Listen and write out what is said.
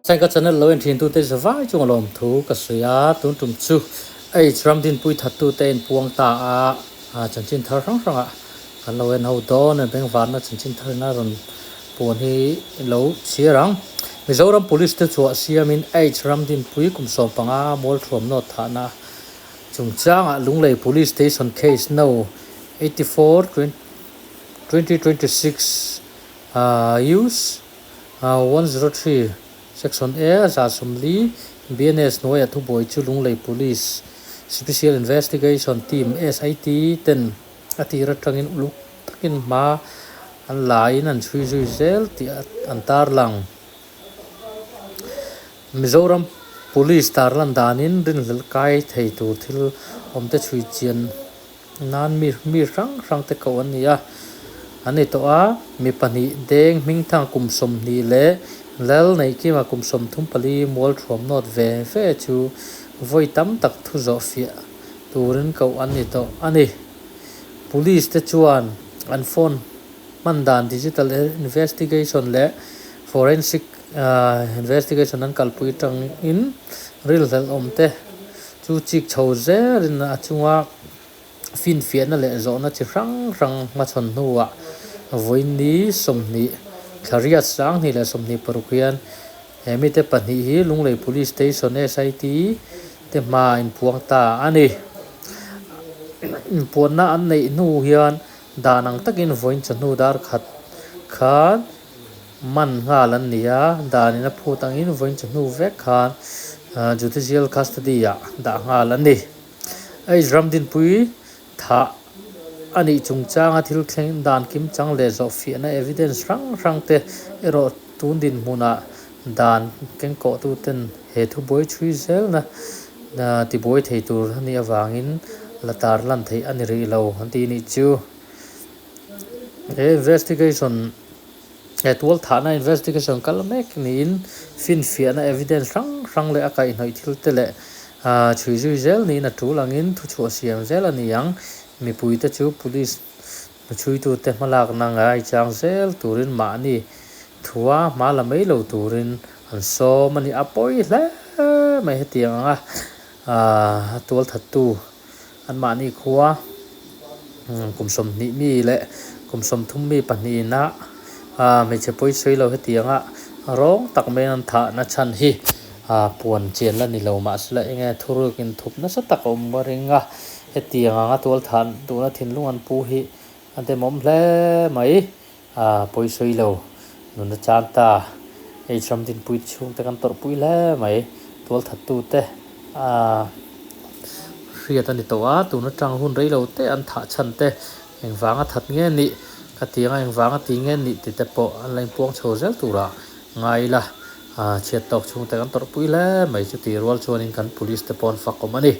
Sai ka channel lo en thin tu te zawai chung lom thu ka suya tun tum chu ai Ramdinpuii thatu te en puang ta a chanchin thar rang rang a kan lo en ho don en beng van na chanchin thar na ron pon hi lo chirang Mizoram police te Chhuah siamin ai Ramdinpuii kum som panga mol thom no tha na chung chang a lunglei police station case no 84 2026 use 103 Section A za sumli BNS noya thu boy chu lunglei police special investigation team SIT ten atira tangin uluk takin ma an lain an Chhui zel ti antar lang Mizoram police tarlan danin rin lel kai thei tu thil omte Chhui chian nan mi rang te ko ania ani to a mi Pahnih deng ming thang kum som ni le lel nei ki ma kum som thum pali mol thom not ve chu voi tam tak thu zo fia turin ko ani to ani police te chuan an phone mandan digital investigation le forensic investigation an kalpui tang in ril hel omte chu chik chho zerin a chunga fin fian na le zo na chi rang ma chon nuwa voini somni thariat sang ni le somni parukian hemi te Pahnih hi lunglei police station SIT te ma in puang ta ani puan na an nei nu hian danang takin voin chanu dar khat man nga lan nia danina phutang in voin chanu vek khan judicial custody ya da nga lan ni ai Ramdinpuii tha ani chungchanga thil thleng dan kim chang le zo fi na evidence rang te ero tundin muna dan keng ko tu ten he thu boy Chhui zel na ti boy thei tur ni awangin latar lan thei ani ri lo anti ni chu investigation tual thana investigation kalmek ni in fin fiana evidence rang le akai noi thil te le Chhui zel ni na tu langin thu Chhuah siam zel ani yang mi pui te chu police Chhui tu te malak na ngai chang zel turin ma ni thua ma la mai lo turin an so mani apoi hle mai hetiang a tual thatu an ma ni khuwa kum som ni mi le kum som thum mi Pahnih na me che poi sei lo hetiang a rong tak men an tha na chan hi puan chen la ni lo ma sla enga thurukin thup na sa tak om ringa hetiang anga tual than tuna thinlung an pu hi ante mom hle mai poi sei lo nuna chanta ei Ramdinpuii chung te kan tor pui le mai tual thatu te riat ani to a tuna tang hun rei lo te an tha chan te engwanga that nge ni katianga engwanga ti nge ni ti te po an lain puang chho zel tura ngai la chet tok chung te kan tor pui le mai chu ti rwal chuan in kan police te pon fakom ani